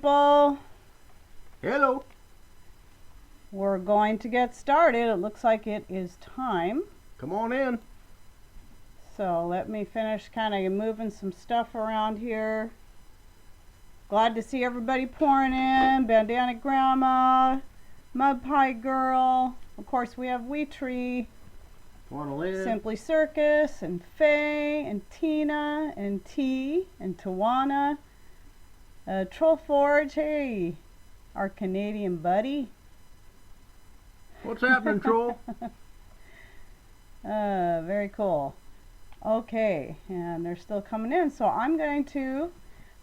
People, Hello. we're going to get started. It looks like it is time. Come on in. So let me finish kind of moving some stuff around here. Glad to see everybody pouring in. Bandana Grandma, Mud Pie Girl. Of course, we have Wee Tree, Simply Circus, and Faye, and Tina, and T, and Tawana. Troll Forge, hey, our Canadian buddy. What's happening, Troll? Very cool. Okay, and they're still coming in. So I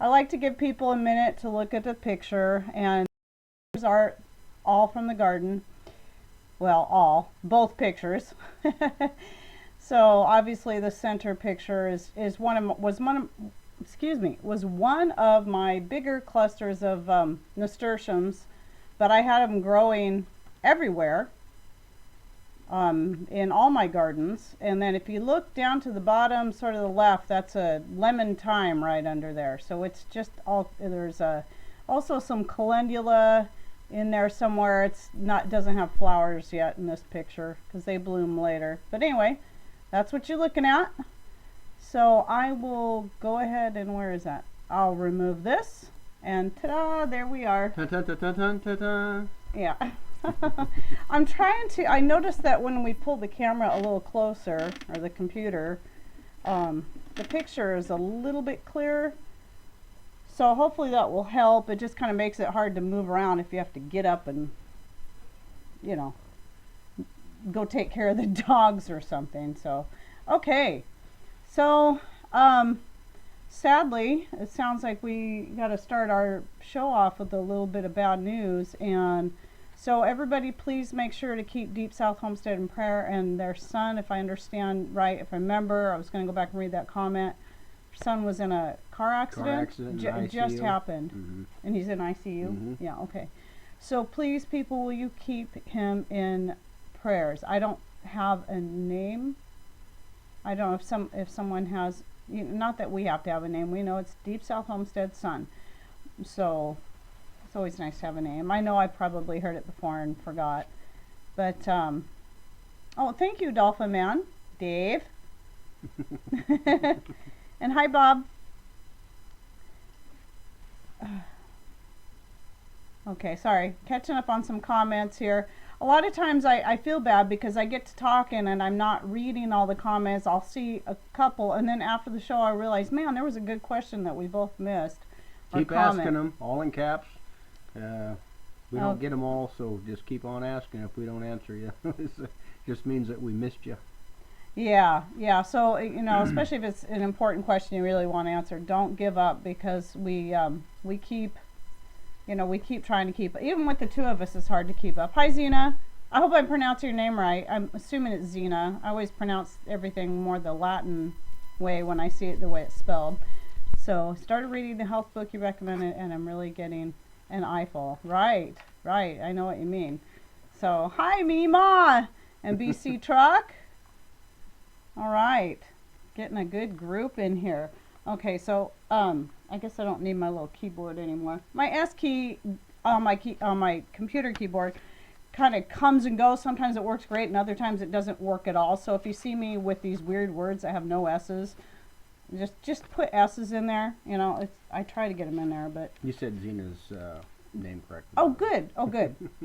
like to give people a minute to look at the picture, and these are all from the garden. Well, both pictures. So obviously the center picture was one of my bigger clusters of nasturtiums, but I had them growing everywhere in all my gardens. And then if you look down to the bottom, sort of the left, that's a lemon thyme right under there. So it's just there's also some calendula in there somewhere. Doesn't have flowers yet in this picture because they bloom later. But anyway, that's what you're looking at. So I will go ahead and where is that? I'll remove this and ta-da, there we are. Yeah. I noticed that when we pull the camera a little closer, or the computer, the picture is a little bit clearer. So hopefully that will help. It just kind of makes it hard to move around if you have to get up and, go take care of the dogs or something. So, okay. So, sadly, it sounds like we got to start our show off with a little bit of bad news. And so everybody, please make sure to keep Deep South Homestead in prayer, and their son, if I understand right, if I remember, I was going to go back and read that comment. Her son was in a car accident. It just happened. Mm-hmm. And he's in ICU. Mm-hmm. Yeah, okay. So please, people, will you keep him in prayers? I don't have a name. I don't know if someone has, not that we have to have a name. We know it's Deep South Homestead's son. So it's always nice to have a name. I know I probably heard it before and forgot. But, oh, thank you, Dolphin Man. Dave. And hi, Bob. Okay, sorry. Catching up on some comments here. A lot of times I feel bad because I get to talking and I'm not reading all the comments. I'll see a couple, and then after the show I realize, man, there was a good question that we both missed. Keep asking them, all in caps. We don't get them all, so just keep on asking. If we don't answer you, it just means that we missed you. Yeah. So, especially if it's an important question you really want to answer, don't give up, because we keep trying to keep, even with the two of us, it's hard to keep up. Hi, Zena. I hope I'm pronouncing your name right. I'm assuming it's Zena. I always pronounce everything more the Latin way when I see it the way it's spelled. So, started reading the health book you recommended, and I'm really getting an eyeful. Right. I know what you mean. So, hi, Mima and BC Truck. All right. Getting a good group in here. Okay, so, I guess I don't need my little keyboard anymore. My S key on my computer keyboard kind of comes and goes. Sometimes it works great and other times it doesn't work at all. So if you see me with these weird words that have no S's, just put S's in there. I try to get them in there, but You said Zena's name correctly. Oh, good.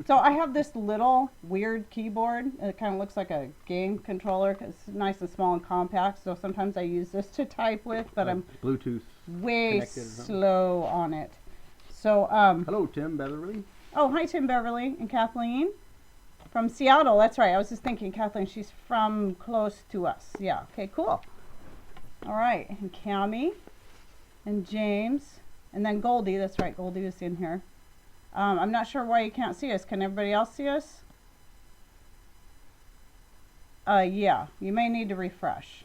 So I have this little weird keyboard. It kind of looks like a game controller. It's nice and small and compact. So sometimes I use this to type with, but I'm Bluetooth way slow on it. So hello, Tim Beverly. Oh, hi, Tim Beverly and Kathleen from Seattle. That's right. I was just thinking, Kathleen, she's from close to us. Yeah. Okay. Cool. All right. And Cammie and James and then Goldie. That's right. Goldie is in here. I'm not sure why you can't see us. Can everybody else see us? Yeah, you may need to refresh.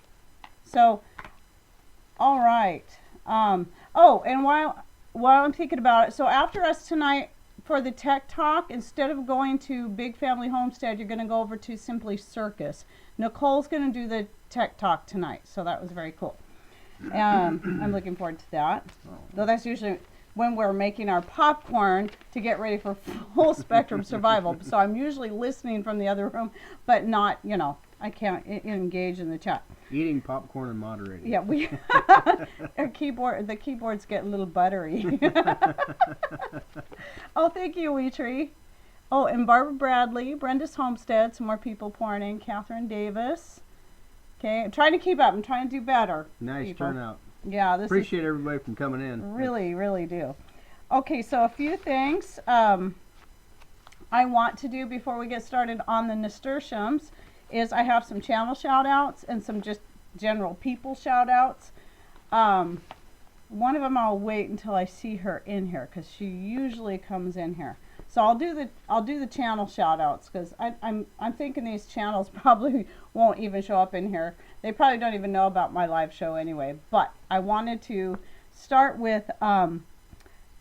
So, all right. Oh, and while I'm thinking about it, so after us tonight for the Tech Talk, instead of going to Big Family Homestead, you're going to go over to Simply Circus. Nicole's going to do the Tech Talk tonight, so that was very cool. I'm looking forward to that. Though that's usually when we're making our popcorn to get ready for full spectrum survival. So I'm usually listening from the other room, but not, you know, I can't engage in the chat. Eating popcorn and moderating. Yeah, we the keyboards get a little buttery. Oh, thank you, Wee Tree. Oh, and Barbara Bradley, Brenda's Homestead, some more people pouring in. Catherine Davis. Okay, I'm trying to keep up. I'm trying to do better. Nice people. turnout. Yeah, this Appreciate everybody from coming in. Really, really do. Okay, so a few things I want to do before we get started on the nasturtiums is I have some channel shout outs and some just general people shout outs. One of them I'll wait until I see her in here because she usually comes in here. So I'll do the channel shout outs because I'm thinking these channels probably won't even show up in here. They probably don't even know about my live show anyway. But I wanted to start with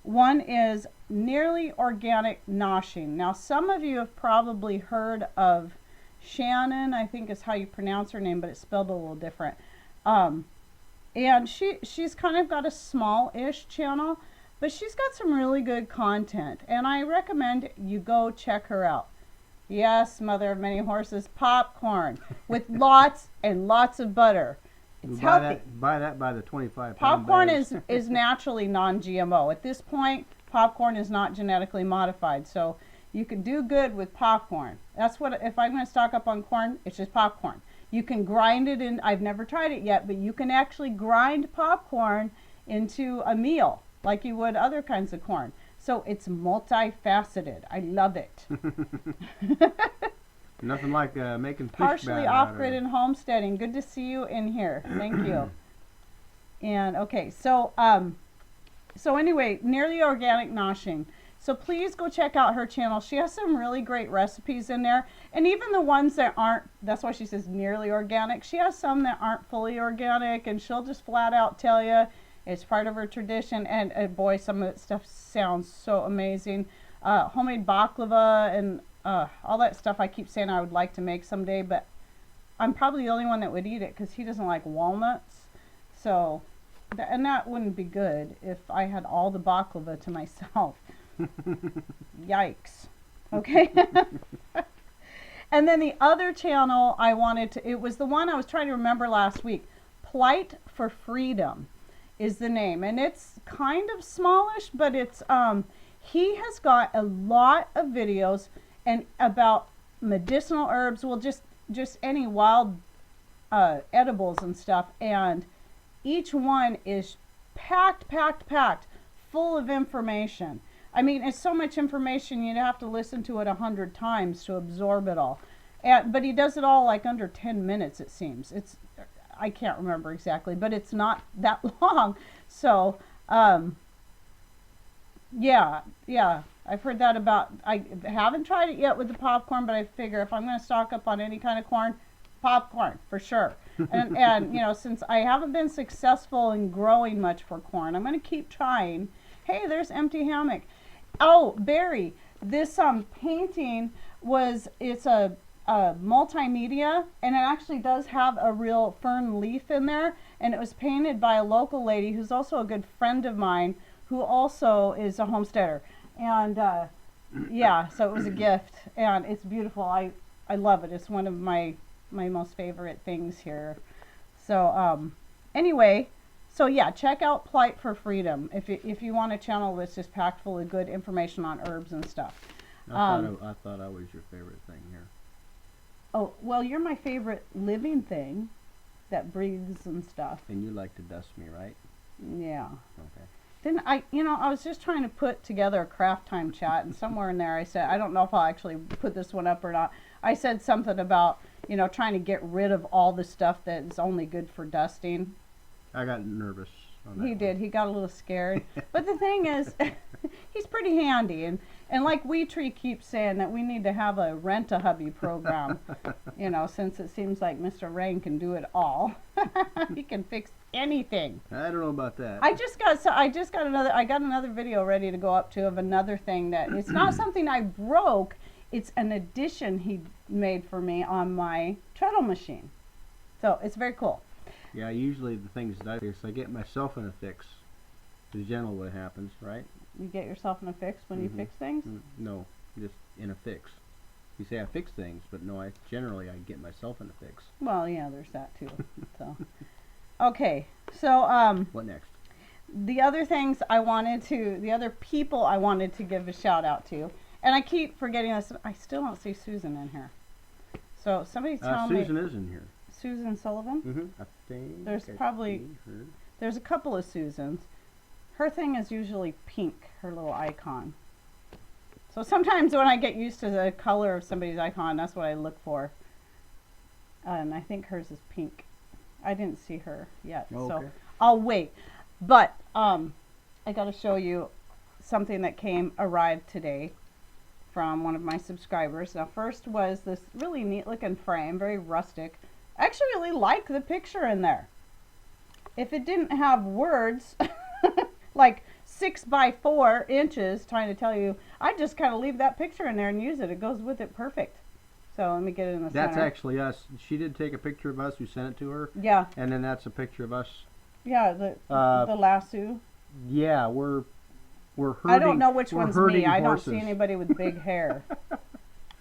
one is Nearly Organic Noshing. Now some of you have probably heard of Shannon, I think is how you pronounce her name, but it's spelled a little different. And she's kind of got a small-ish channel, but she's got some really good content, and I recommend you go check her out. Yes, mother of many horses, popcorn with lots and lots of butter. It's healthy. Buy that by the 25 Popcorn is naturally non-GMO. At this point, popcorn is not genetically modified, so you can do good with popcorn. That's what, if I'm going to stock up on corn, it's just popcorn. You can grind it in, I've never tried it yet, but you can actually grind popcorn into a meal like you would other kinds of corn. So it's multifaceted. I love it. Nothing like making fish Partially batter off-grid and homesteading. Good to see you in here. Thank you. And okay, so anyway, Nearly Organic Noshing. So please go check out her channel. She has some really great recipes in there. And even the ones that aren't, that's why she says nearly organic. She has some that aren't fully organic, and she'll just flat out tell you it's part of her tradition. And boy, some of that stuff sounds so amazing. Homemade baklava and all that stuff I keep saying I would like to make someday, but I'm probably the only one that would eat it because he doesn't like walnuts. So, and that wouldn't be good if I had all the baklava to myself. Yikes. Okay. And then the other channel I wanted to, it was the one I was trying to remember last week. Plight for Freedom is the name, and it's kind of smallish, but it's he has got a lot of videos and about medicinal herbs, well, just any wild edibles and stuff, and each one is packed full of information. I mean, it's so much information you'd have to listen to it 100 times to absorb it all. But he does it all like under 10 minutes, it seems. I can't remember exactly, but it's not that long. So, yeah, I've heard that about, I haven't tried it yet with the popcorn, but I figure if I'm going to stock up on any kind of corn, popcorn for sure. And you know, since I haven't been successful in growing much for corn, I'm going to keep trying. Hey, there's Empty Hammock. Oh, Barry, this painting it's a multimedia, and it actually does have a real fern leaf in there, and it was painted by a local lady who's also a good friend of mine who also is a homesteader. And yeah, so it was a gift, and it's beautiful. I love it. It's one of my most favorite things here. So anyway, so yeah, check out Plight for Freedom if you want a channel that's just packed full of good information on herbs and stuff. I thought I was your favorite thing here. Oh, well, you're my favorite living thing that breathes and stuff. And you like to dust me, right? Yeah. Okay. Then I was just trying to put together a craft time chat, and somewhere in there I said, I don't know if I'll actually put this one up or not. I said something about, trying to get rid of all the stuff that is only good for dusting. I got nervous on that. He did. He got a little scared. But the thing is, he's pretty handy. And like Wee Tree keeps saying that we need to have a rent-a-hubby program, since it seems like Mr. Rain can do it all. He can fix anything. I don't know about that. I got another video ready to go up to of another thing that it's not something I broke. It's an addition he made for me on my treadle machine. So it's very cool. Yeah, usually the things that I do is I get myself in a fix. is generally what happens, right? You get yourself in a fix when you fix things? No, just in a fix. You say I fix things, but no, I get myself in a fix. Well, yeah, there's that too. So, okay, so What next? the other things the other people I wanted to give a shout out to, and I keep forgetting this. I still don't see Susan in here. So somebody tell me. Susan is in here. Susan Sullivan? I think There's I probably see her. there's a couple of Susans. Her thing is usually pink, her little icon. So sometimes when I get used to the color of somebody's icon, that's what I look for. And I think hers is pink. I didn't see her yet, so I'll wait. But I got to show you something that arrived today from one of my subscribers. Now, first was this really neat looking frame, very rustic. I actually really like the picture in there. If it didn't have words, like 6 by 4 inches trying to tell you, I'd just kind of leave that picture in there and use it. It goes with it perfect. So let me get it in the center. That's actually us. She did take a picture of us. We sent it to her. Yeah. And then that's a picture of us. Yeah, the lasso. Yeah, we're herding. I don't know which one's me. I don't horses. see anybody with big hair.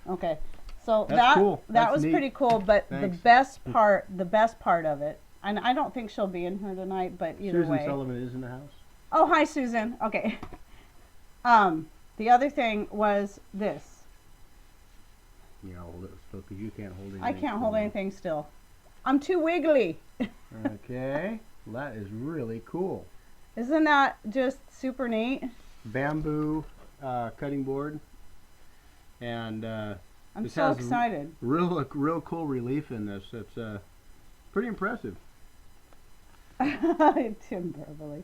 Okay. So That's cool. that That's was neat. pretty cool, but Thanks. the best part of it, and I don't think she'll be in here tonight, but either Susan way. Sullivan is in the house. Oh, hi Susan. Okay. The other thing was this. You know, hold it still because you can't hold anything. I can't hold anything still. I'm too wiggly. Okay. Well, that is really cool. Isn't that just super neat? Bamboo cutting board. And I'm this so has excited. real cool relief in this. It's pretty impressive. Tim Beverly.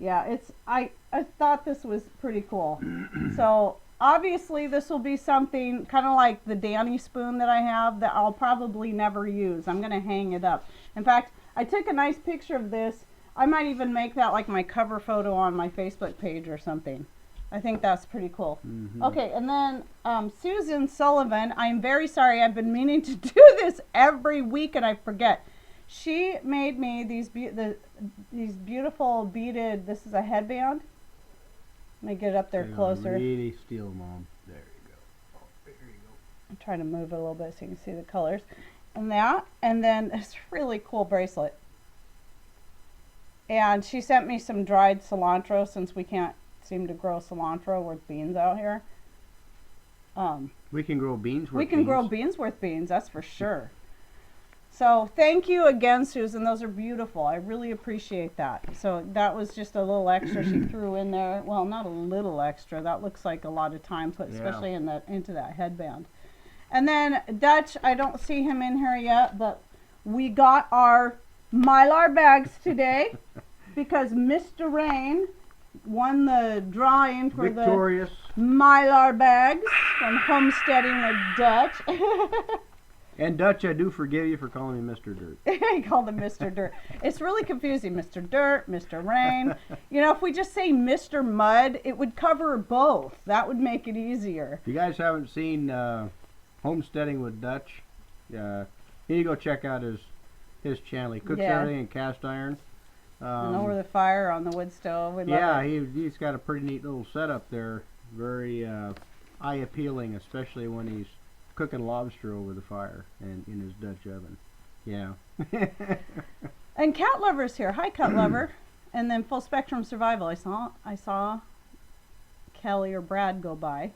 Yeah, I thought this was pretty cool. So obviously this will be something kind of like the Danny spoon that I have that I'll probably never use. I'm going to hang it up. In fact, I took a nice picture of this. I might even make that like my cover photo on my Facebook page or something. I think that's pretty cool. Okay, and then Susan Sullivan, I'm very sorry. I've been meaning to do this every week and I forget. She made me these beautiful beaded, this is a headband. Let me get it up there closer. Really still, Mom. There you go. Oh, there you go. I'm trying to move it a little bit so you can see the colors. And that, and then this really cool bracelet. And she sent me some dried cilantro since we can't seem to grow cilantro with beans out here. We can grow beans worth We can grow beans worth beans, that's for sure. So thank you again, Susan. Those are beautiful. I really appreciate that. So that was just a little extra she threw in there. Well, not a little extra. That looks like a lot of time put, especially into that headband. And then Dutch, I don't see him in here yet, but we got our Mylar bags today because Mr. Rain won the drawing for Victorious. the Mylar bags from Homesteading with Dutch. And Dutch, I do forgive you for calling me Mr. Dirt. He called him Mr. Dirt. It's really confusing. Mr. Dirt, Mr. Rain. You know, if we just say Mr. Mud, it would cover both. That would make it easier. If you guys haven't seen Homesteading with Dutch, you need to go check out his channel. He cooks everything in cast iron. And over the fire on the wood stove. We love it. He's got a pretty neat little setup there. Very eye appealing, especially when he's cooking lobster over the fire and in his Dutch oven. Yeah. And Cat Lover's here. Hi, Cat Lover. And then Full Spectrum Survival. I saw Kelly or Brad go by.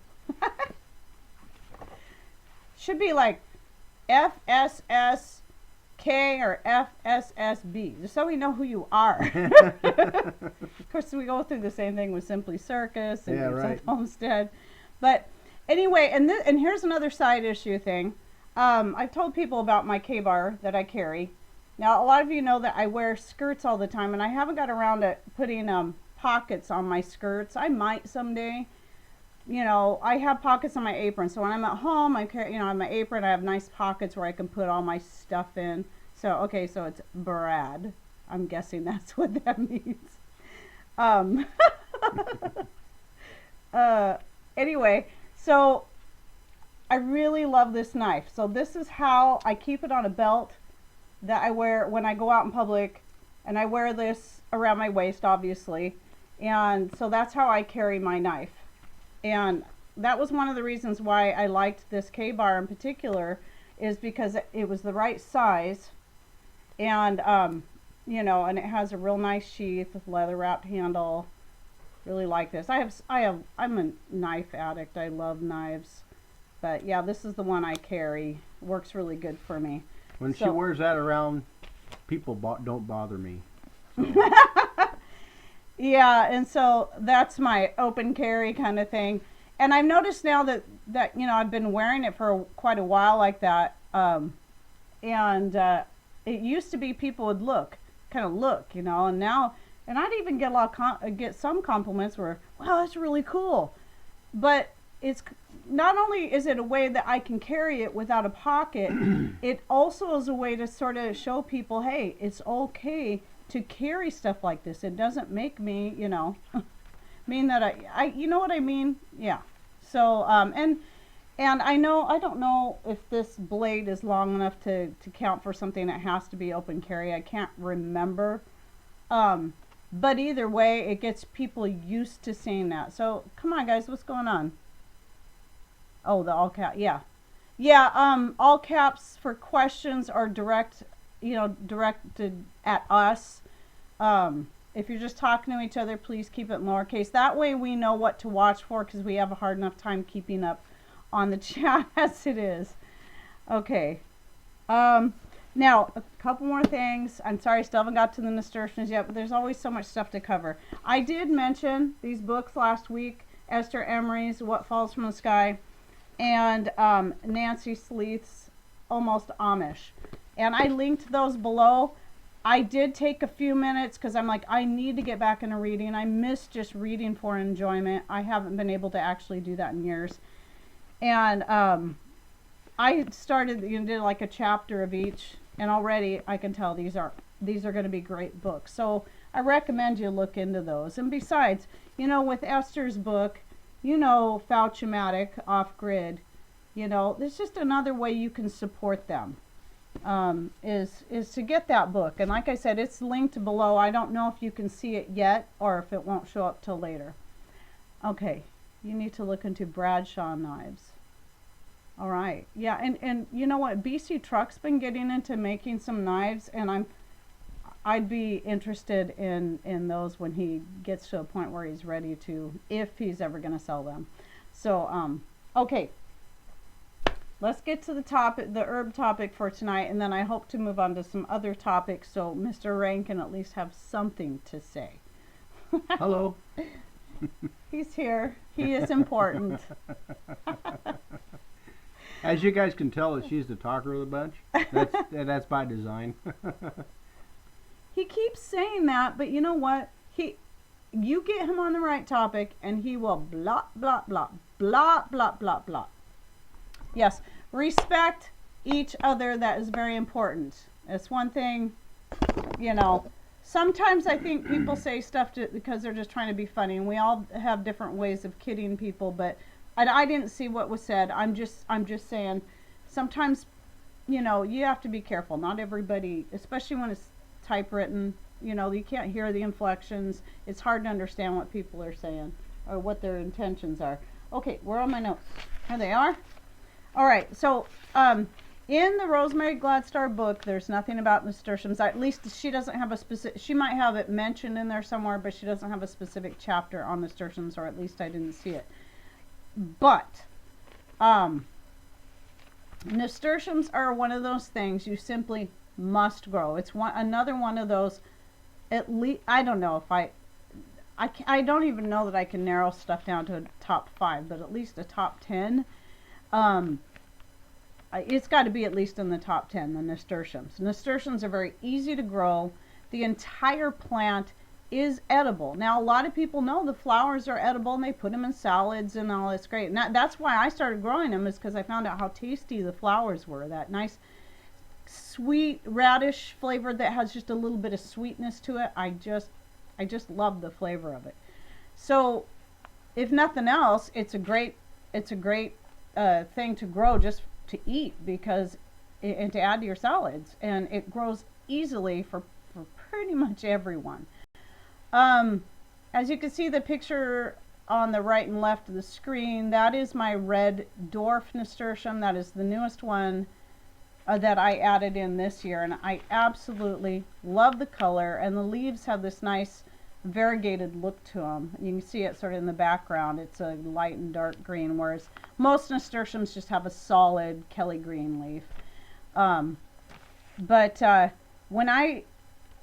Should be like FSSK or FSSB, just so we know who you are. Of course, we go through the same thing with Simply Circus and Homestead. But anyway, and here's another side issue thing. I've told people about my K-bar that I carry. Now, a lot of you know that I wear skirts all the time, and I haven't got around to putting pockets on my skirts. I might someday. You know, I have pockets on my apron, so when I'm at home, I carry, on my apron, I have nice pockets where I can put all my stuff in. So, okay, so it's Brad. I'm guessing that's what that means. Anyway, so I really love this knife. So this is how I keep it on a belt that I wear when I go out in public, and I wear this around my waist, obviously. And so that's how I carry my knife. And that was one of the reasons why I liked this K-bar in particular, is because it was the right size. And, you know, and it has a real nice sheath with leather wrapped handle. Really like this. I'm a knife addict. I love knives. But yeah, this is the one I carry. Works really good for me. When she wears that around, people don't bother me. So. Yeah, and so that's my open carry kind of thing. And I've noticed now that you know, I've been wearing it for quite a while like that. It used to be people would kind of look, you know, and now, and I'd even get get some compliments where, wow, that's really cool. But it's not only is it a way that I can carry it without a pocket, it also is a way to sort of show people, hey, it's okay to carry stuff like this. It doesn't make me, you know, mean that I you know what I mean? Yeah. So, and I don't know if this blade is long enough to count for something that has to be open carry. I can't remember. But either way, it gets people used to seeing that. So, come on, guys, what's going on? Oh, the all cap, yeah. Yeah, all caps for questions are directed at us. If you're just talking to each other, please keep it in lowercase. That way we know what to watch for, because we have a hard enough time keeping up on the chat as it is. Okay. Now, a couple more things. I'm sorry I still haven't got to the nasturtiums yet, but there's always so much stuff to cover. I did mention these books last week, Esther Emery's What Falls from the Sky, and Nancy Sleeth's Almost Amish. And I linked those below. I did take a few minutes because I'm like, I need to get back into reading. I miss just reading for enjoyment. I haven't been able to actually do that in years. And I started, did like a chapter of each, and already I can tell these are going to be great books. So I recommend you look into those. And besides, with Esther's book, Fauchomatic, Off-Grid, there's just another way you can support them. Is to get that book. And like I said, it's linked below. I don't know if you can see it yet or if it won't show up till later. Okay, you need to look into Bradshaw knives. All right, yeah, and you know what, BC Truck's been getting into making some knives, and I'd be interested in those when he gets to a point where he's ready to, if he's ever going to sell them. So okay, let's get to the herb topic for tonight, and then I hope to move on to some other topics so Mr. Rain can at least have something to say. Hello. He's here. He is important. As you guys can tell, she's the talker of the bunch. That's by design. He keeps saying that, but you know what? You get him on the right topic, and he will blah, blah, blah, blah, blah, blah, blah. Yes, respect each other. That is very important. It's one thing, sometimes I think people say stuff because they're just trying to be funny, and we all have different ways of kidding people, but I didn't see what was said. I'm just saying, sometimes, you have to be careful. Not everybody, especially when it's typewritten, you can't hear the inflections. It's hard to understand what people are saying or what their intentions are. Okay, where are my notes? Here they are. All right, so in the Rosemary Gladstar book, there's nothing about nasturtiums. At least she doesn't have a specific, she might have it mentioned in there somewhere, but she doesn't have a specific chapter on nasturtiums, or at least I didn't see it. But nasturtiums are one of those things you simply must grow. It's another one of those, at least, I don't know if I don't even know that I can narrow stuff down to a top 5, but at least a top 10. It's got to be at least in the top 10, the nasturtiums. Nasturtiums are very easy to grow. The entire plant is edible. Now, a lot of people know the flowers are edible, and they put them in salads and all. It's great. And that's why I started growing them, is because I found out how tasty the flowers were. That nice, sweet radish flavor that has just a little bit of sweetness to it. I just love the flavor of it. So, if nothing else, it's a great thing to grow just to eat, and to add to your salads, and it grows easily for pretty much everyone. As you can see the picture on the right and left of the screen, that is my red dwarf nasturtium. That is the newest one that I added in this year, and I absolutely love the color, and the leaves have this nice variegated look to them. You can see it sort of in the background. It's a light and dark green, whereas most nasturtiums just have a solid Kelly green leaf. When I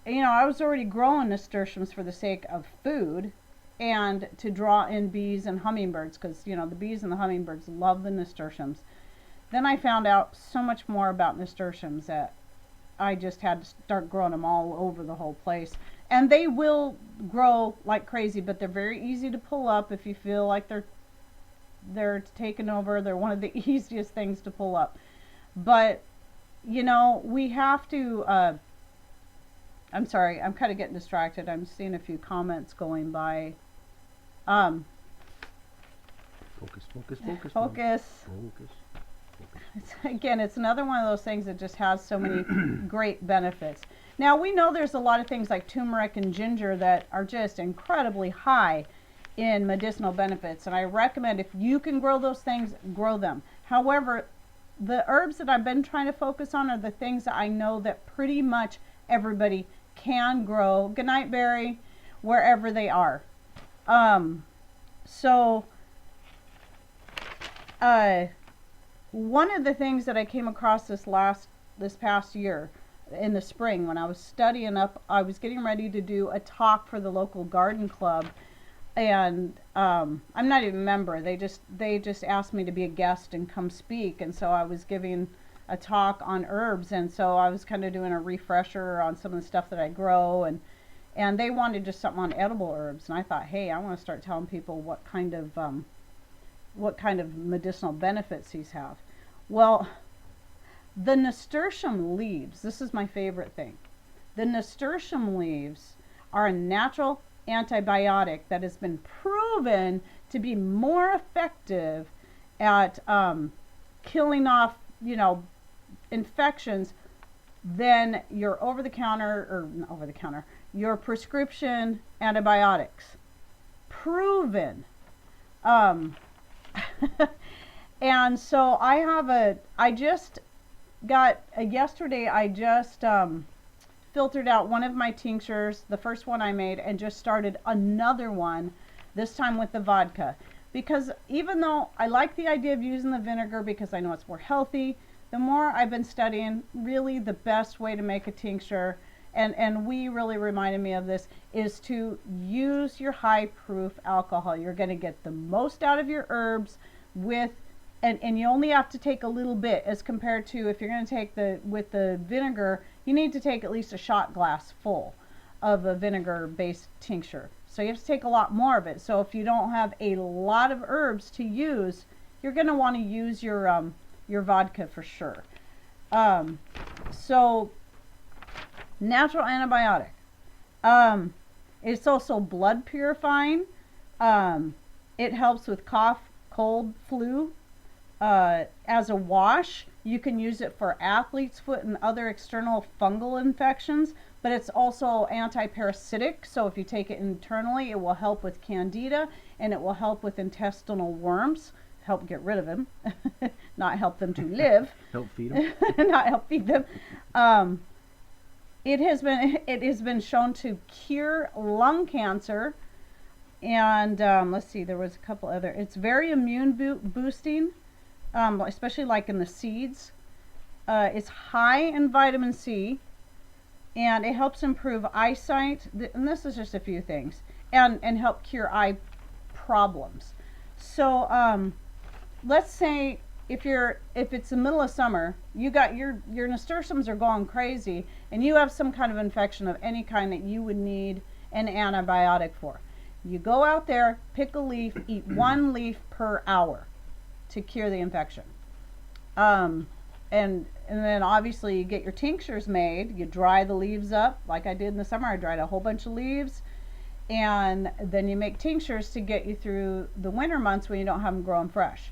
was already growing nasturtiums for the sake of food and to draw in bees and hummingbirds, because the bees and the hummingbirds love the nasturtiums. Then I found out so much more about nasturtiums that I just had to start growing them all over the whole place. And they will grow like crazy, but they're very easy to pull up if you feel like they're taken over. They're one of the easiest things to pull up. But we have to I'm sorry, I'm kind of getting distracted. I'm seeing a few comments going by. Focus. Again, it's another one of those things that just has so many great benefits. Now, we know there's a lot of things like turmeric and ginger that are just incredibly high in medicinal benefits, and I recommend if you can grow those things, grow them. However, the herbs that I've been trying to focus on are the things that I know that pretty much everybody can grow. Goodnight berry, wherever they are. One of the things that I came across this past year in the spring when I was studying up, I was getting ready to do a talk for the local garden club, and I'm not even a member. They just asked me to be a guest and come speak, and so I was giving a talk on herbs, and so I was kind of doing a refresher on some of the stuff that I grow, and they wanted just something on edible herbs, and I thought, hey, I want to start telling people what kind of medicinal benefits these have. Well, the nasturtium leaves, this is my favorite thing. The nasturtium leaves are a natural antibiotic that has been proven to be more effective at killing off, infections than your your prescription antibiotics. Proven. And so yesterday I just filtered out one of my tinctures, the first one I made, and just started another one, this time with the vodka. Because even though I like the idea of using the vinegar because I know it's more healthy, the more I've been studying, really the best way to make a tincture, and we really reminded me of this, is to use your high proof alcohol. You're going to get the most out of your herbs and you only have to take a little bit, as compared to if you're going to take with the vinegar, you need to take at least a shot glass full of a vinegar based tincture. So you have to take a lot more of it. So if you don't have a lot of herbs to use, you're going to want to use your vodka for sure. So natural antibiotic. It's also blood purifying. It helps with cough, cold, flu. As a wash, you can use it for athlete's foot and other external fungal infections, but it's also anti-parasitic. So if you take it internally, it will help with Candida, and it will help with intestinal worms. Help get rid of them, not help them to live. Help feed them. Not help feed them. It has been shown to cure lung cancer, and let's see, there was a couple other. It's very immune boosting, especially like in the seeds. It's high in vitamin C, and it helps improve eyesight. And this is just a few things, and help cure eye problems. So let's say if it's the middle of summer, you got your nasturtiums are going crazy, and you have some kind of infection of any kind that you would need an antibiotic for. You go out there, pick a leaf, eat one leaf per hour to cure the infection. And then obviously you get your tinctures made. You dry the leaves up like I did in the summer. I dried a whole bunch of leaves, and then you make tinctures to get you through the winter months when you don't have them growing fresh.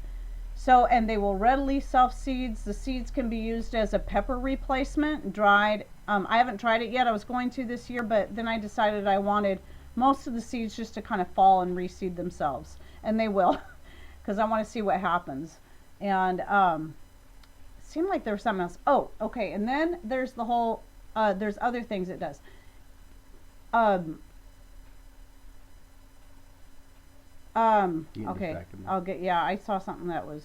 So, and they will readily self-seeds. The seeds can be used as a pepper replacement, dried. I haven't tried it yet. I was going to this year, but then I decided I wanted most of the seeds just to kind of fall and reseed themselves, and they will, because I want to see what happens. And seemed like there was something else. Oh, okay. And then there's the whole there's other things it does. Okay, I'll get, yeah, I saw something that was,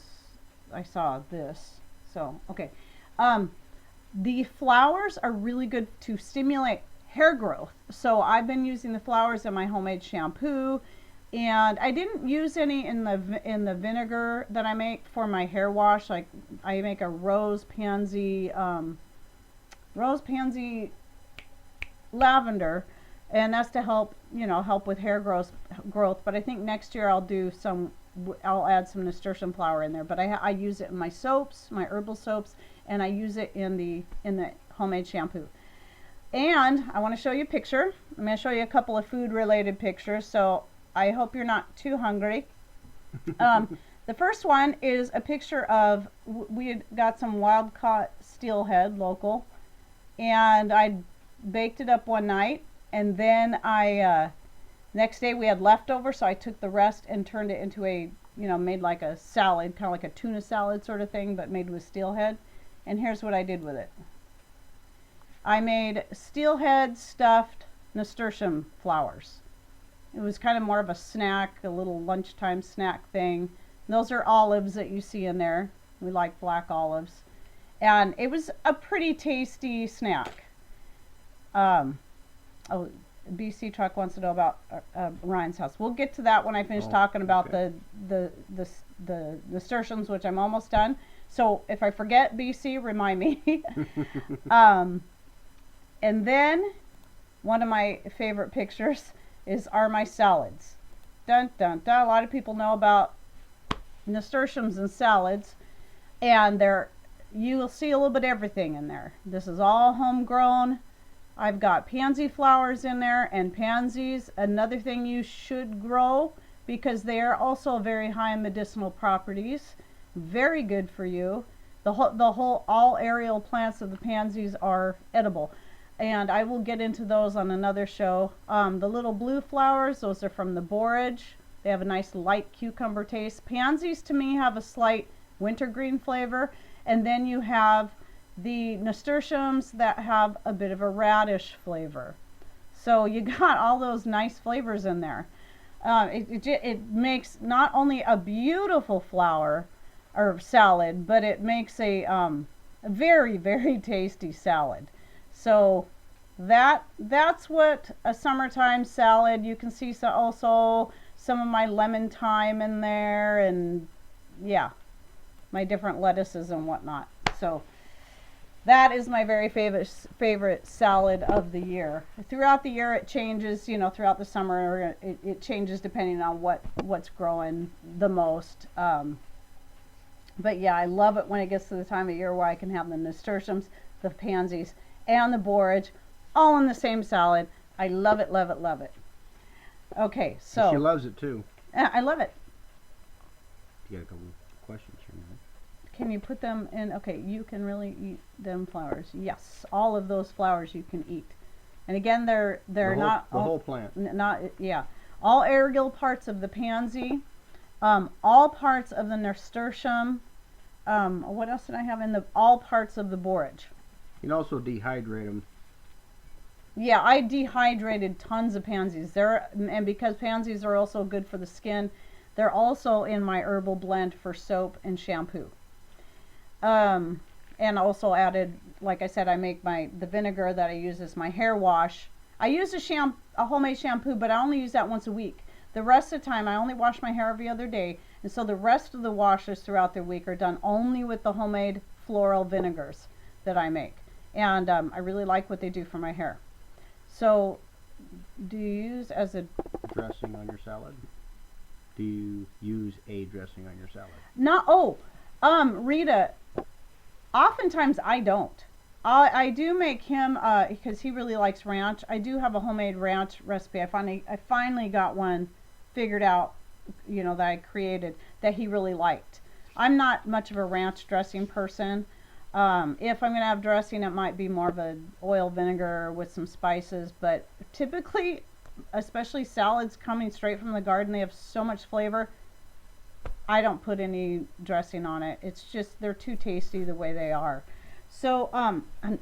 I saw this, so, okay. The flowers are really good to stimulate hair growth. So I've been using the flowers in my homemade shampoo, and I didn't use any in the vinegar that I make for my hair wash. Like, I make a rose pansy lavender, and that's to help, you know, help with hair growth. But I think next year I'll add some nasturtium flower in there. But I use it in my soaps, my herbal soaps, and I use it in the homemade shampoo. And I want to show you a picture. I'm going to show you a couple of food related pictures, so I hope you're not too hungry. The first one is a picture of, we had got some wild caught steelhead local, and I baked it up one night, and then next day we had leftover, so I took the rest and turned it into a, you know, made like a salad, kind of like a tuna salad sort of thing, but made with steelhead. And here's what I did with it. I made steelhead stuffed nasturtium flowers. It was kind of more of a snack, a little lunchtime snack thing. And those are olives that you see in there. We like black olives. And it was a pretty tasty snack. Oh, BC Truck wants to know about Ryan's house. We'll get to that when I finish talking about the nasturtiums, which I'm almost done. So if I forget, BC, remind me. And then one of my favorite pictures are my salads. Dun dun dun. A lot of people know about nasturtiums and salads, and you will see a little bit of everything in there. This is all homegrown. I've got pansy flowers in there, and pansies, another thing you should grow because they are also very high in medicinal properties. Very good for you. All aerial plants of the pansies are edible, and I will get into those on another show. The little blue flowers, those are from the borage. They have a nice light cucumber taste. Pansies to me have a slight wintergreen flavor, and then you have the nasturtiums that have a bit of a radish flavor. So you got all those nice flavors in there. It makes not only a beautiful flower or salad, but it makes a very, very tasty salad. So that's what a summertime salad. You can see also some of my lemon thyme in there, and yeah, my different lettuces and whatnot. So that is my very favorite salad of the year. Throughout the year it changes, you know, throughout the summer it changes depending on what's growing the most. But yeah, I love it when it gets to the time of year where I can have the nasturtiums, the pansies, and the borage all in the same salad. I love it, love it, love it. Okay, so she loves it too. I love it. You got a couple questions here, man. Can you put them in? Okay, you can really eat them flowers. Yes, all of those flowers you can eat. And again, they're not the whole plant. Not, yeah, all aerial parts of the pansy, all parts of the nasturtium. What else did I have in all parts of the borage? You can also dehydrate them. Yeah, I dehydrated tons of pansies. And because pansies are also good for the skin, they're also in my herbal blend for soap and shampoo. And also added, like I said, I make the vinegar that I use as my hair wash. I use a homemade shampoo, but I only use that once a week. The rest of the time, I only wash my hair every other day, and so the rest of the washes throughout the week are done only with the homemade floral vinegars that I make. And I really like what they do for my hair. So, do you use as a dressing on your salad? Do you use a dressing on your salad? No. Rita, oftentimes I don't. I do make him because he really likes ranch. I do have a homemade ranch recipe. I finally got one figured out, you know, that I created that he really liked. I'm not much of a ranch dressing person. If I'm going to have dressing, it might be more of a oil vinegar with some spices, but typically especially salads coming straight from the garden, they have so much flavor. I don't put any dressing on it. It's just, they're too tasty the way they are. So, and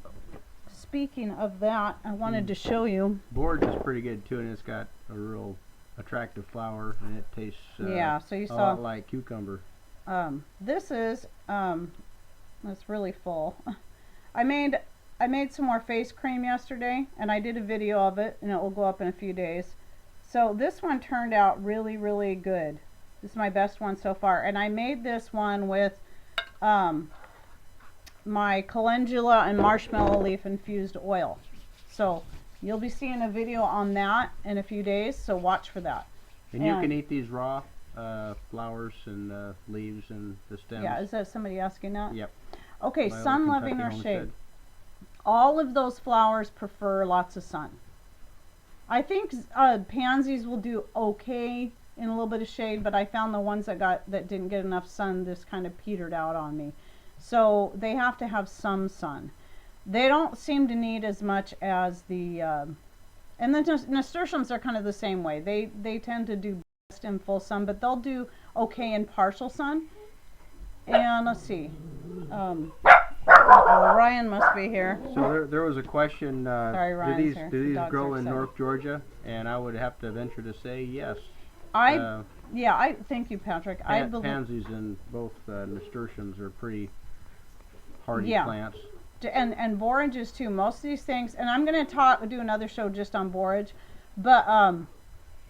speaking of that, I wanted to show you. Borage is pretty good too, and it's got a real attractive flower, and it tastes Yeah, so you a saw lot like cucumber. this is it's really full. I made some more face cream yesterday, and I did a video of it, and it will go up in a few days. So this one turned out really, really good. This is my best one so far, and I made this one with my calendula and marshmallow leaf infused oil. So you'll be seeing a video on that in a few days, so watch for that. And you can eat these raw, flowers and leaves and the stems. Yeah, is that somebody asking that? Yep. Okay, By sun, Kentucky loving, or Homestead. shade. All of those flowers prefer lots of sun. I think pansies will do okay in a little bit of shade, but I found the ones that didn't get enough sun just kind of petered out on me. So they have to have some sun. They don't seem to need as much as the and the nasturtiums are kind of the same way. They tend to do best in full sun, but they'll do okay in partial sun. And let's see. Ryan must be here. So there was a question. Sorry, Ryan's do these here. do The these dogs grow are in excited. North Georgia? And I would have to venture to say yes. I thank you, Patrick. I believe Pansies and both nasturtiums are pretty hardy Yeah. plants. and borages too. Most of these things, and I'm going to do another show just on borage, but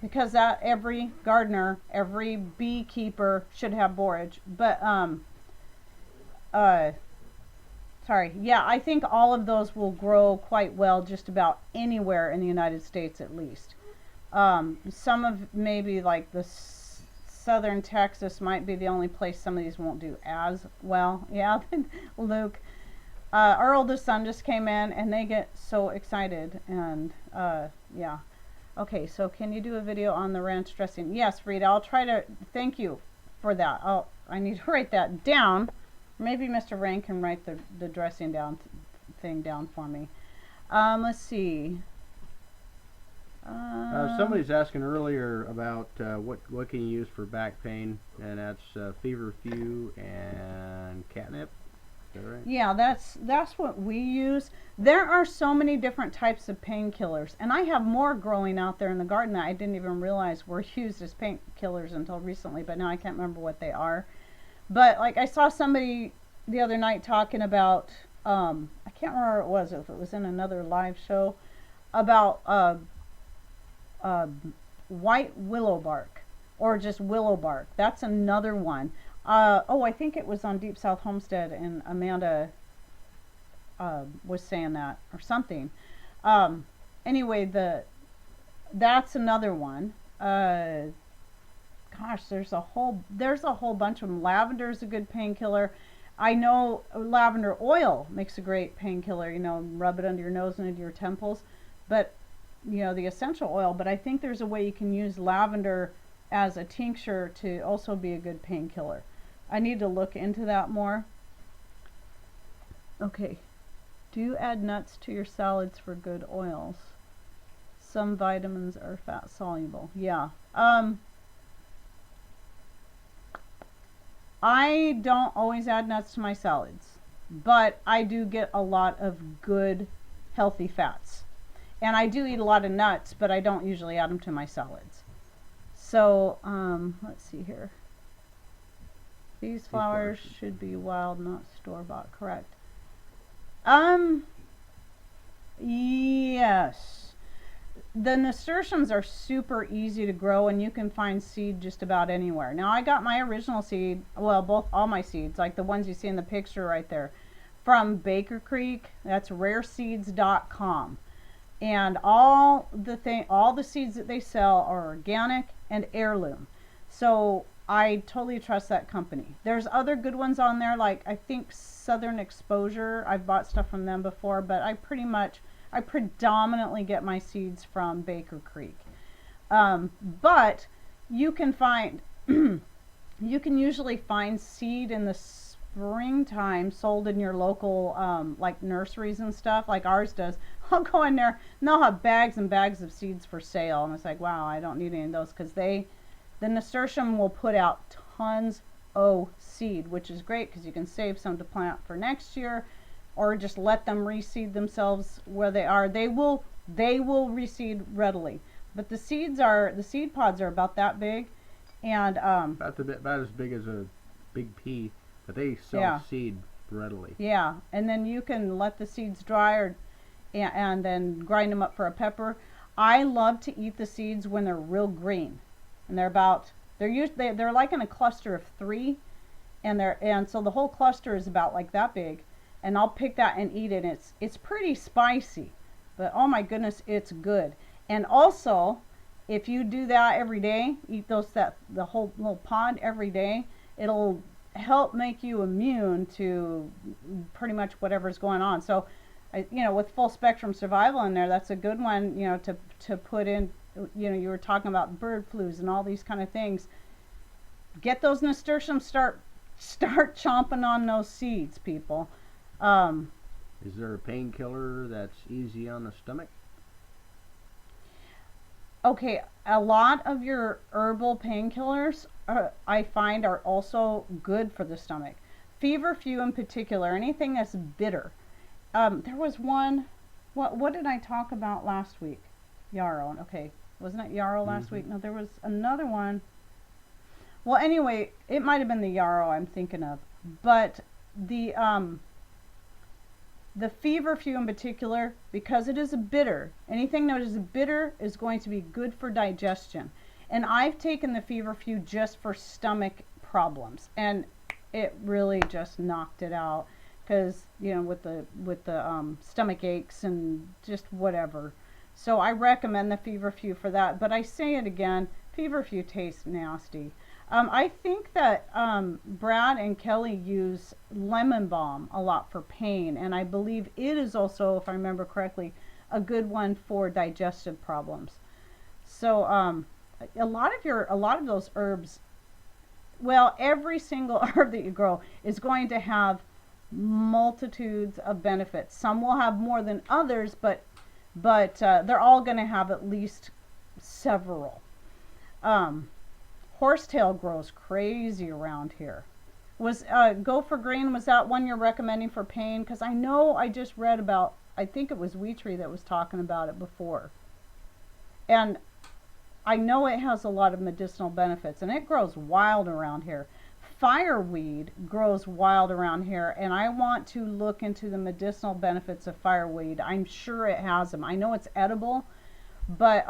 because that every gardener, every beekeeper should have borage. But sorry, yeah, I think all of those will grow quite well just about anywhere in the United States, at least. Some of maybe like the southern Texas might be the only place some of these won't do as well. Yeah, Luke. Our oldest son just came in, and they get so excited, and yeah. Okay, so can you do a video on the ranch dressing? Yes, Rita, I'll try to. Thank you for that. I need to write that down. Maybe Mr. Rain can write the dressing down thing down for me. Let's see. Somebody's asking earlier about what can you use for back pain, and that's feverfew and catnip. Is that right? Yeah, that's what we use. There are so many different types of painkillers, and I have more growing out there in the garden that I didn't even realize were used as painkillers until recently, but now I can't remember what they are. But like, I saw somebody the other night talking about I can't remember what it was, if it was in another live show, about white willow bark, or just willow bark. That's another one. I think it was on Deep South Homestead, and Amanda was saying that or something. Anyway, that's another one. Gosh, there's a whole bunch of them. Lavender is a good painkiller. I know lavender oil makes a great painkiller. You know, rub it under your nose and into your temples. But you know, the essential oil. But I think there's a way you can use lavender as a tincture to also be a good painkiller. I need to look into that more. Okay. Do you add nuts to your salads for good oils? Some vitamins are fat soluble. Yeah. I don't always add nuts to my salads, but I do get a lot of good, healthy fats. And I do eat a lot of nuts, but I don't usually add them to my salads. So, let's see here. These flowers should be wild, not store-bought, correct? Yes. The nasturtiums are super easy to grow, and you can find seed just about anywhere. Now, I got my original seed, well, all my seeds, like the ones you see in the picture right there, from Baker Creek. That's rareseeds.com. And all the seeds that they sell are organic and heirloom. So I totally trust that company. There's other good ones on there, like I think Southern Exposure. I've bought stuff from them before, but I predominantly get my seeds from Baker Creek. But you can find, you can usually find seed in the springtime sold in your local like nurseries and stuff, like ours does. I'll go in there and they'll have bags and bags of seeds for sale, and it's like, wow, I don't need any of those, because the nasturtium will put out tons of seed, which is great because you can save some to plant for next year, or just let them reseed themselves where they are. They will reseed readily, but the seed pods are about that big, and about as big as a big pea, but they sell seed readily. Yeah, and then you can let the seeds dry, and then grind them up for a pepper. I love to eat the seeds when they're real green, and they're like in a cluster of 3, and so the whole cluster is about like that big, and I'll pick that and eat it. It's pretty spicy, but oh my goodness, it's good. And also, if you do that every day, eat the whole little pod every day, it'll help make you immune to pretty much whatever's going on. So, with full spectrum survival in there, that's a good one, to put in. You were talking about bird flus and all these kind of things. Get those nasturtiums, start chomping on those seeds, people. Is there a painkiller that's easy on the stomach? Okay, a lot of your herbal painkillers I find are also good for the stomach. Feverfew in particular, anything that's bitter. There was one, what did I talk about last week? Yarrow. Okay, wasn't it yarrow last week? No, there was another one. Well, anyway, it might have been the yarrow I'm thinking of, but the feverfew in particular, because it is a bitter, anything that is a bitter is going to be good for digestion. And I've taken the feverfew just for stomach problems, and it really just knocked it out, because with the stomach aches and just whatever. So I recommend the feverfew for that. But I say it again, feverfew tastes nasty. I think that Brad and Kelly use lemon balm a lot for pain, and I believe it is also, if I remember correctly, a good one for digestive problems. So a lot of those herbs, well, every single herb that you grow is going to have multitudes of benefits. Some will have more than others, but they're all going to have at least several. Horsetail grows crazy around here. Was Gopher Green, was that one you're recommending for pain? Because I know I just read about, I think it was Wheatree that was talking about it before. And I know it has a lot of medicinal benefits, and it grows wild around here. Fireweed grows wild around here, and I want to look into the medicinal benefits of fireweed. I'm sure it has them. I know it's edible, but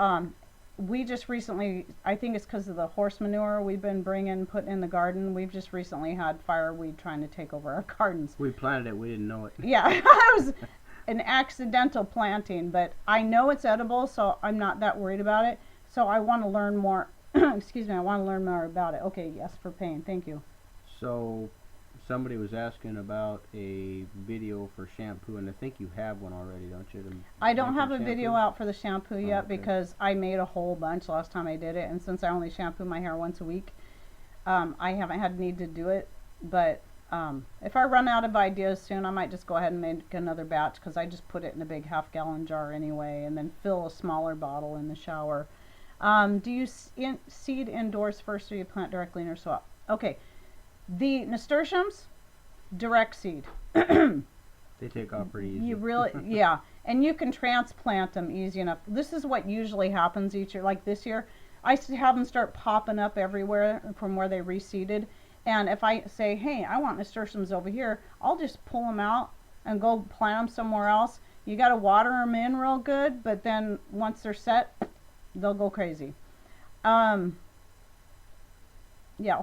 we just recently, I think it's because of the horse manure we've been putting in the garden, we've just recently had fireweed trying to take over our gardens. We planted it, we didn't know it. Yeah, it was an accidental planting, but I know it's edible, so I'm not that worried about it. So I want to learn more. Excuse me, I want to learn more about it. Okay, yes, for pain. Thank you. So somebody was asking about a video for shampoo, and I think you have one already, don't you? I don't have a video out for the shampoo yet, okay, because I made a whole bunch last time I did it, and since I only shampoo my hair once a week, I haven't had need to do it. But if I run out of ideas soon, I might just go ahead and make another batch, because I just put it in a big half-gallon jar anyway, and then fill a smaller bottle in the shower. Do you seed indoors first, or you plant directly in your soil? Okay, the nasturtiums, direct seed. They take off pretty easy. You really, yeah, and you can transplant them easy enough. This is what usually happens each year. Like this year, I have them start popping up everywhere from where they reseeded. And if I say, hey, I want nasturtiums over here, I'll just pull them out and go plant them somewhere else. You got to water them in real good, but then once they're set, they'll go crazy. Yeah,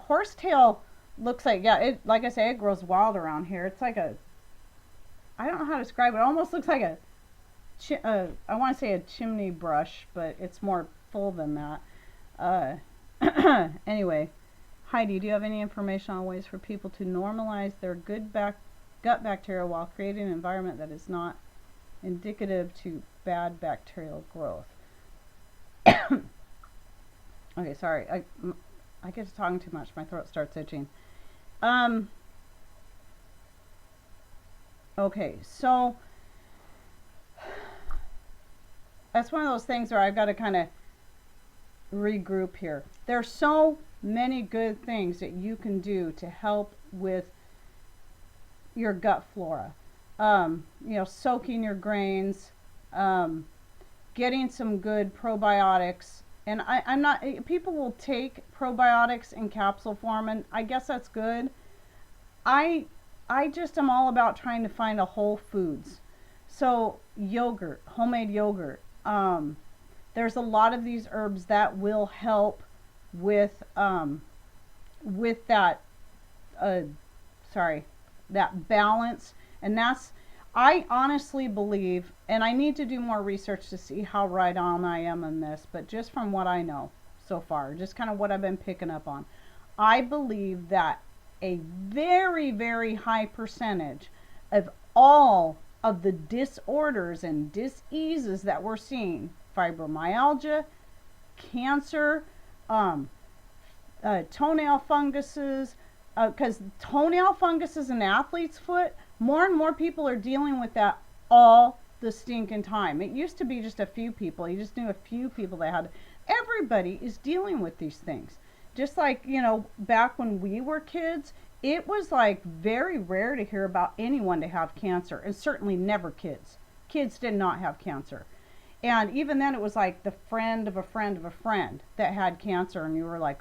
horsetail looks like, yeah, it, like I say, it grows wild around here. It's like a, I don't know how to describe it. It almost looks like I want to say a chimney brush, but it's more full than that. Anyway, Heidi, do you have any information on ways for people to normalize their good gut bacteria while creating an environment that is not indicative to bad bacterial growth? Okay, sorry. I get to talking too much. My throat starts itching. Okay, so that's one of those things where I've got to kind of regroup here. There's so many good things that you can do to help with your gut flora. Soaking your grains, getting some good probiotics. And I'm not, people will take probiotics in capsule form, and I guess that's good. I just am all about trying to find a whole foods. So yogurt, homemade yogurt. There's a lot of these herbs that will help with that, that balance. And that's, I honestly believe, and I need to do more research to see how right on I am on this, but just from what I know so far, just kind of what I've been picking up on, I believe that a very, very high percentage of all of the disorders and diseases that we're seeing, fibromyalgia, cancer, toenail funguses, because toenail funguses in athlete's foot, more and more people are dealing with that all the stinking time. It used to be just a few people. You just knew a few people that had. Everybody is dealing with these things. Just like, back when we were kids, it was like very rare to hear about anyone to have cancer, and certainly never kids. Kids did not have cancer. And even then it was like the friend of a friend of a friend that had cancer, and you were like,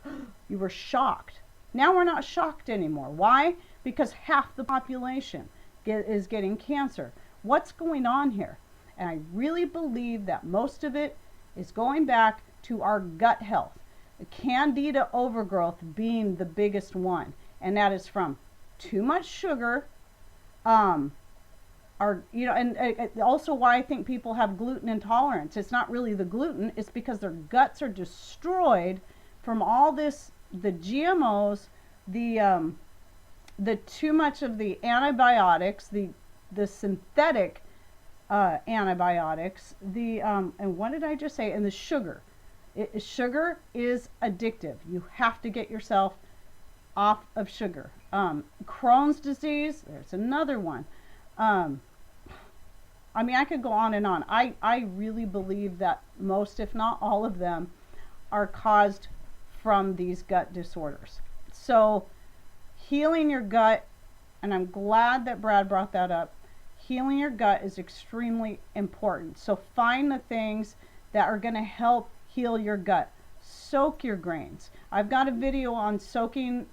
you were shocked. Now we're not shocked anymore. Why? Because half the population is getting cancer. What's going on here? And I really believe that most of it is going back to our gut health. The Candida Overgrowth being the biggest one. And that is from too much sugar, and also why I think people have gluten intolerance. It's not really the gluten, it's because their guts are destroyed from all this, the GMOs, the too much of the antibiotics, the synthetic antibiotics, and what did I just say? And the sugar. Sugar is addictive. You have to get yourself off of sugar. Crohn's disease, there's another one. I could go on and on. I really believe that most, if not all of them, are caused from these gut disorders. So healing your gut, and I'm glad that Brad brought that up, healing your gut is extremely important. So find the things that are going to help heal your gut. Soak your grains. I've got a video on soaking,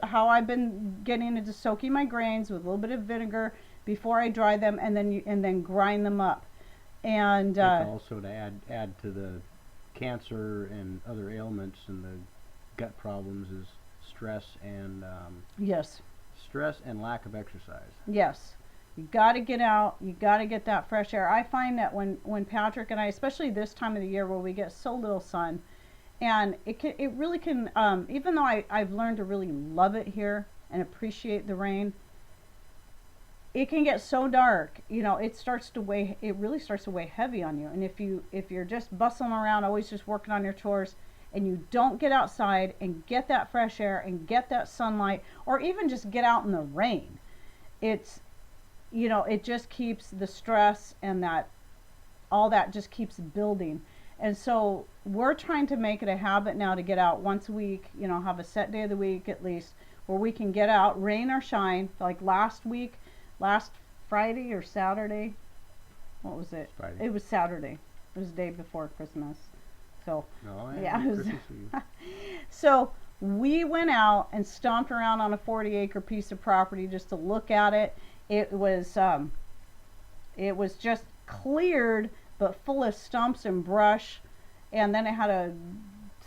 how I've been getting into soaking my grains with a little bit of vinegar before I dry them, and then grind them up. And also to add to the cancer and other ailments and the gut problems is stress and yes, stress and lack of exercise. Yes, you got to get out. You got to get that fresh air. I find that when Patrick and I, especially this time of the year where we get so little sun, and it really can, even though I've learned to really love it here and appreciate the rain, it can get so dark, it really starts to weigh heavy on you. And if you're just bustling around, always just working on your chores, and you don't get outside and get that fresh air and get that sunlight, or even just get out in the rain, it just keeps the stress and all that just keeps building. And so we're trying to make it a habit now to get out once a week, have a set day of the week at least, where we can get out, rain or shine. Like last Friday or Saturday, what was it? Friday. It was Saturday. It was the day before Christmas. So, yeah. So we went out and stomped around on a 40-acre piece of property just to look at it. It was just cleared, but full of stumps and brush. And then it had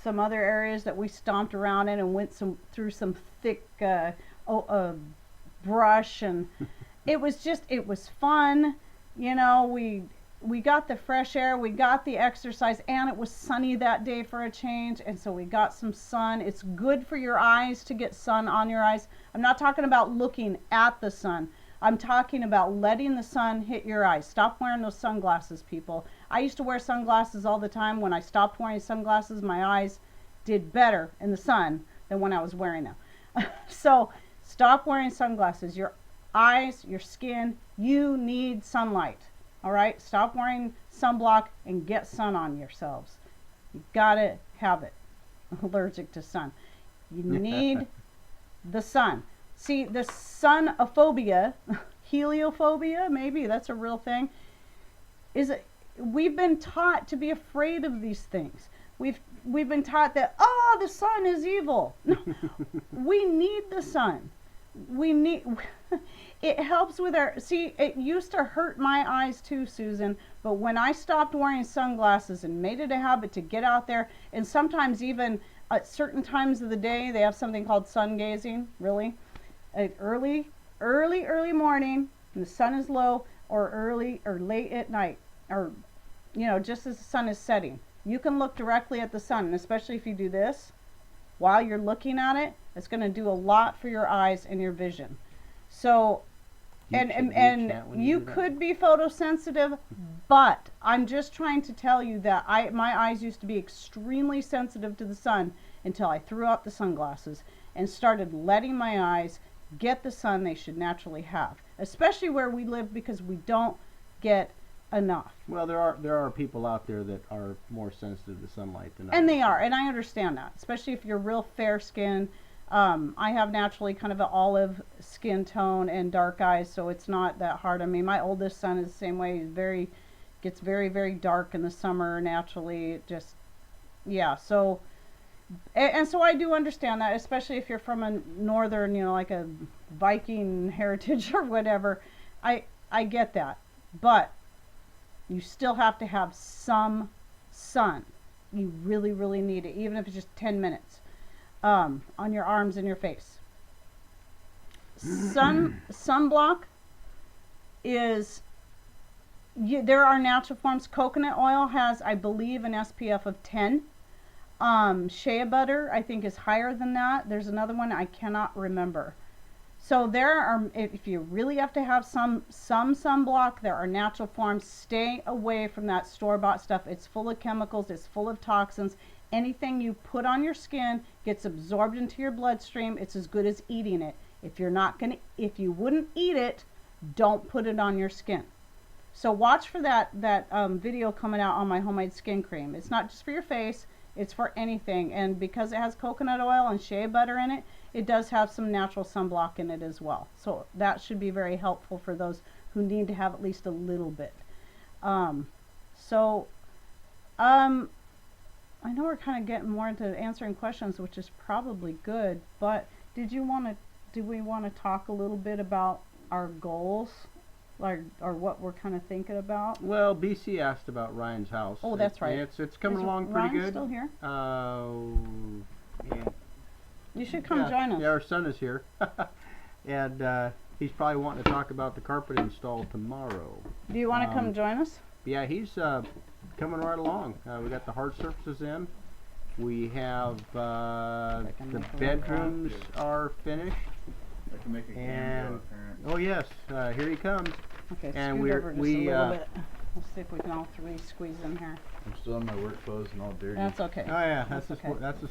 some other areas that we stomped around in and went through some thick brush, and it was fun. We got the fresh air, we got the exercise, and it was sunny that day for a change, and so we got some sun. It's good for your eyes to get sun on your eyes. I'm not talking about looking at the sun. I'm talking about letting the sun hit your eyes. Stop wearing those sunglasses, people. I used to wear sunglasses all the time. When I stopped wearing sunglasses, my eyes did better in the sun than when I was wearing them. So stop wearing sunglasses. Your eyes, your skin, you need sunlight. All right, stop wearing sunblock and get sun on yourselves. You gotta have it. Allergic to sun. You need the sun. See, the sunophobia, heliophobia, maybe that's a real thing, we've been taught to be afraid of these things. We've been taught that, oh, the sun is evil. No, we need the sun. It helps with it used to hurt my eyes too, Susan, but when I stopped wearing sunglasses and made it a habit to get out there, and sometimes even at certain times of the day, they have something called sun gazing, really, early morning, when the sun is low, or early or late at night, or, just as the sun is setting. You can look directly at the sun, and especially if you do this, while you're looking at it, it's going to do a lot for your eyes and your vision. So, and you could be photosensitive, but I'm just trying to tell you that my eyes used to be extremely sensitive to the sun until I threw out the sunglasses and started letting my eyes get the sun they should naturally have, especially where we live, because we don't get enough. Well, there are people out there that are more sensitive to sunlight than others. And they are, and I understand that, especially if you're real fair skinned. I have naturally kind of an olive skin tone and dark eyes, so it's not that hard. I mean, my oldest son is the same way. He's gets very, very dark in the summer naturally. It just, yeah. So, and so I do understand that, especially if you're from a northern, like a Viking heritage or whatever. I get that, but you still have to have some sun. You really, really need it, even if it's just 10 minutes. On your arms and your face. Sunblock is, there are natural forms. Coconut oil has, I believe, an SPF of 10. Shea butter, I think, is higher than that. There's another one I cannot remember. So there are, if you really have to have some sunblock, there are natural forms. Stay away from that store-bought stuff. It's full of chemicals. It's full of toxins. Anything you put on your skin gets absorbed into your bloodstream. It's as good as eating it. If you wouldn't eat it, don't put it on your skin. So watch for that video coming out on my homemade skin cream. It's not just for your face, it's for anything. And because it has coconut oil and shea butter in it, it does have some natural sunblock in it as well. So that should be very helpful for those who need to have at least a little bit. I know we're kind of getting more into answering questions, which is probably good, but do we want to talk a little bit about our goals, or what we're kind of thinking about? Well, BC asked about Ryan's house. Oh, that's right. It's coming along pretty good. Ryan's still here? Yeah. You should come join us. Yeah, our son is here. And he's probably wanting to talk about the carpet install tomorrow. Do you want to come join us? Yeah, he's coming right along. We got the hard surfaces in. We have the bedrooms are finished. I can make a cameo apparent. Oh yes, here he comes. Okay, and scoot over just a little bit. Let's see if we can all three squeeze in here. I'm still in my work clothes and all dirty. That's okay. Oh yeah, that's just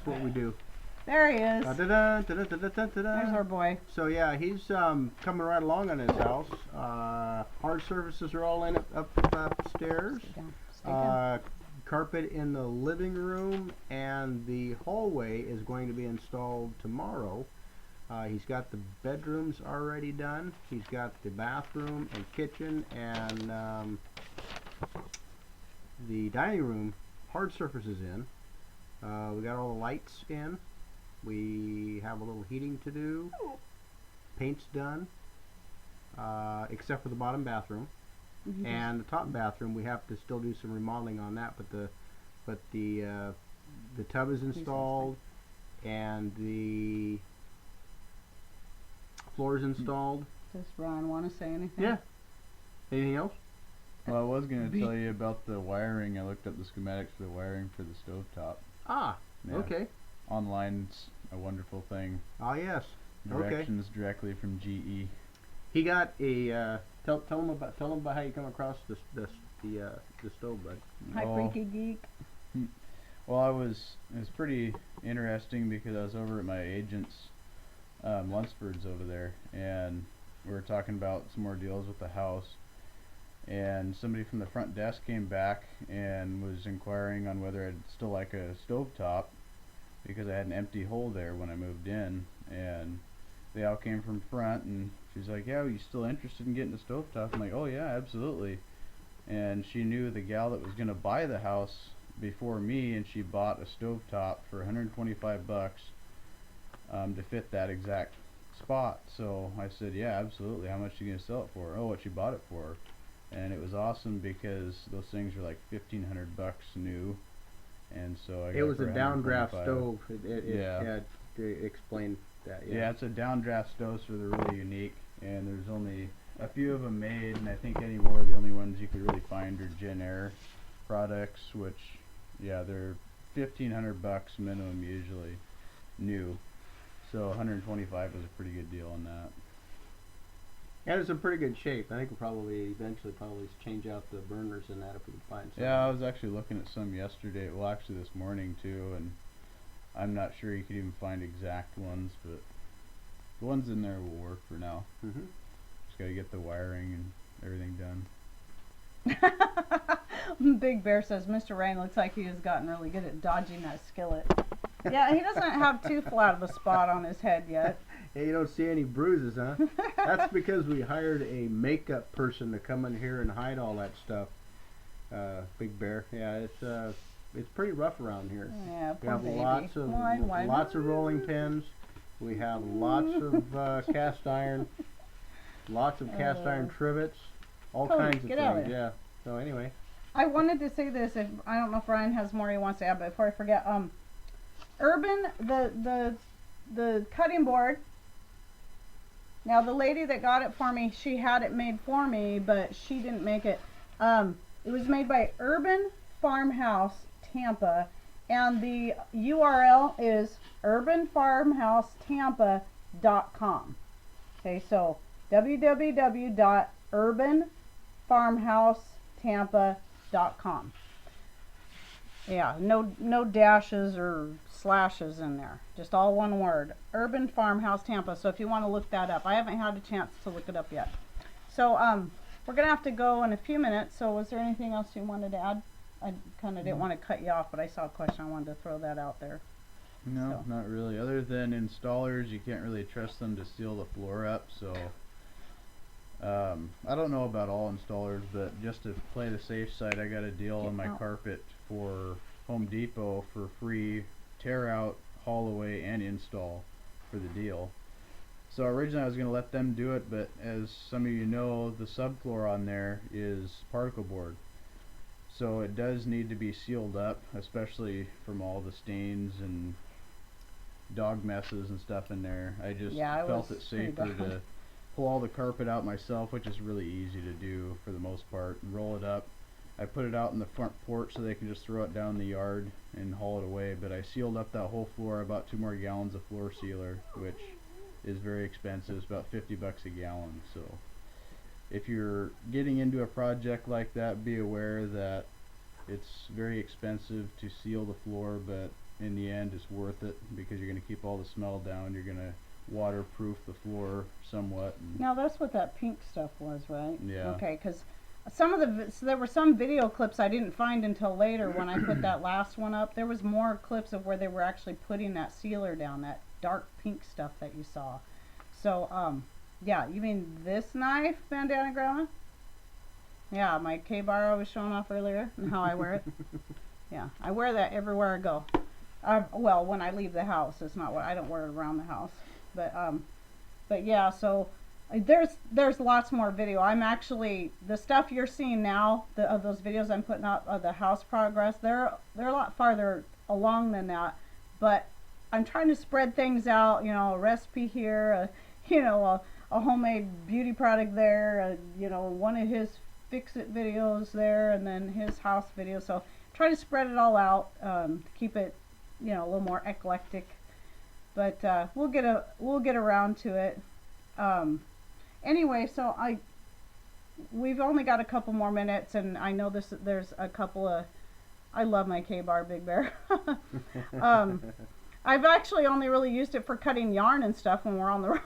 what we do. There he is. There's our boy. So yeah, he's coming right along on his house. Hard surfaces are all in upstairs. Stay down. Carpet in the living room, and the hallway is going to be installed tomorrow. He's got the bedrooms already done. He's got the bathroom and kitchen and the dining room hard surfaces in. We got all the lights in. We have a little heating to do. Paint's done, except for the bottom bathroom. And the top bathroom, we have to still do some remodeling on that, but the tub is installed and the floor is installed. Does Ron want to say anything? Yeah. Anything else? Well, I was going to tell you about the wiring. I looked up the schematics for the wiring for the stovetop. Ah, Yeah. okay. Online's a wonderful thing. Ah, yes. Directions directly from GE. He got a tell him about how you come across the stove, bud. Hi, Freaky Geek. Well, it was pretty interesting because I was over at my agent's Lunsford's over there, and we were talking about some more deals with the house, and somebody from the front desk came back and was inquiring on whether I'd still like a stovetop, because I had an empty hole there when I moved in, and they all came from front, and she's like, yeah, are you still interested in getting a stovetop? I'm like, oh yeah, absolutely. And she knew the gal that was going to buy the house before me, and she bought a stovetop for 125 bucks to fit that exact spot. So I said, yeah, absolutely. How much are you going to sell it for? Oh, what she bought it for. And it was awesome because those things were like 1,500 bucks new. And so I got It was it a for downdraft 125. stove. Yeah. Yeah, to explain that. Yeah, it's a downdraft stove, so they're really unique, and there's only a few of them made, and I think anymore the only ones you could really find are Gen Air products, which, yeah, they're 1,500 bucks minimum usually, new. So 125 is a pretty good deal on that. And it's in pretty good shape. I think we'll probably eventually change out the burners in that if we can find some. Yeah, I was actually looking at some yesterday, well actually this morning too, and I'm not sure you could even find exact ones, but the ones in there will work for now. Mm-hmm. Just gotta get the wiring and everything done. Big Bear says Mr. Rain looks like he has gotten really good at dodging that skillet. Yeah, he doesn't have too flat of a spot on his head yet. Hey, you don't see any bruises, huh? That's because we hired a makeup person to come in here and hide all that stuff. Big Bear. Yeah, it's pretty rough around here. Yeah, We poor have baby. lots Why? of rolling pins. We have lots of cast iron, lots of cast iron trivets, all Cody, kinds of get out of things. there. Yeah. So anyway, I wanted to say this. If I don't know if Ryan has more he wants to add, but before I forget, Urban, the cutting board. Now the lady that got it for me, she had it made for me, but she didn't make it. It was made by Urban Farmhouse Tampa, and the URL is urbanfarmhousetampa.com. Okay, so www.urbanfarmhousetampa.com. Yeah, no dashes or slashes in there. Just all one word. Urban Farmhouse Tampa. So if you want to look that up. I haven't had a chance to look it up yet. So we're going to have to go in a few minutes. So was there anything else you wanted to add? I kind of didn't want to cut you off, but I saw a question. I wanted to throw that out there. No, So. not really. Other than installers, you can't really trust them to seal the floor up, so I don't know about all installers, but just to play the safe side, I got a deal on my carpet for Home Depot for free tear out, haul away, and install for the deal. So originally I was going to let them do it, but as some of you know, the subfloor on there is particle board. So it does need to be sealed up, especially from all the stains and dog messes and stuff in there. I just felt it safer to pull all the carpet out myself, which is really easy to do for the most part, and roll it up. I put it out in the front porch so they can just throw it down the yard and haul it away, but I sealed up that whole floor. I bought 2 more gallons of floor sealer, which is very expensive. It's about 50 bucks a gallon. So if you're getting into a project like that, be aware that it's very expensive to seal the floor, but in the end it's worth it because you're going to keep all the smell down. You're going to waterproof the floor somewhat. Now that's what that pink stuff was, right? Yeah. Okay, because some of there were some video clips I didn't find until later when I put that last one up. There was more clips of where they were actually putting that sealer down, that dark pink stuff that you saw. So yeah, you mean this knife, Bandana Grandma? Yeah, my K-bar I was showing off earlier and how I wear it. Yeah, I wear that everywhere I go. Well, when I leave the house, it's not what I don't wear it around the house. But yeah, so there's lots more video. I'm actually, the stuff you're seeing now, of those videos I'm putting up of the house progress, they're a lot farther along than that. But I'm trying to spread things out. You know, a recipe here, a homemade beauty product there, one of his fix-it videos there, and then his house video. So try to spread it all out to keep it, a little more eclectic. But we'll get around to it. Anyway, so we've only got a couple more minutes, and I know there's a couple of, I love my K-bar, Big Bear. I've actually only really used it for cutting yarn and stuff when we're on the road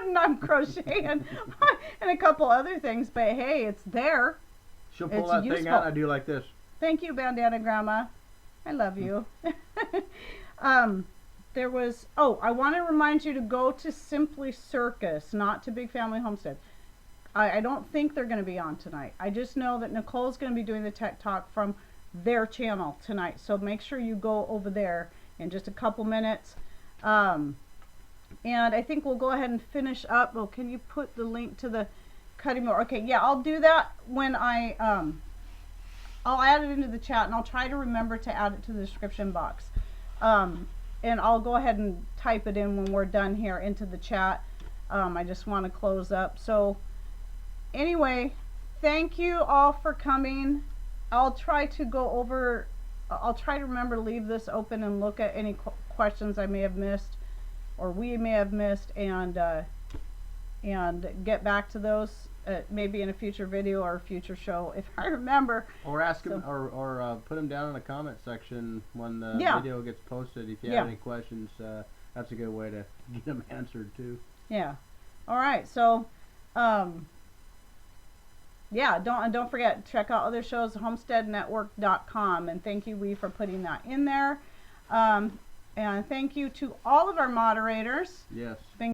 and I'm crocheting. and a couple other things, but hey, it's there. She'll pull It's that thing useful. out and I do like this. Thank you, Bandana Grandma. I love you. There was, I want to remind you to go to Simply Circus, not to Big Family Homestead. I don't think they're going to be on tonight. I just know that Nicole's going to be doing the Tech Talk from their channel tonight. So make sure you go over there in just a couple minutes. And I think we'll go ahead and finish up. Oh, can you put the link to the cutting board? Okay, yeah, I'll do that when I'll add it into the chat, and I'll try to remember to add it to the description box. And I'll go ahead and type it in when we're done here into the chat. I just want to close up. So anyway, thank you all for coming. I'll try to remember to leave this open and look at any questions I may have missed or we may have missed, and get back to those maybe in a future video or a future show if I remember. Or ask them, or put them down in the comment section when the video gets posted. If you have any questions, that's a good way to get them answered too. Yeah. All right. So, yeah. Don't forget, check out other shows, homesteadnetwork.com, and thank you, Wee, for putting that in there. And thank you to all of our moderators. Yes.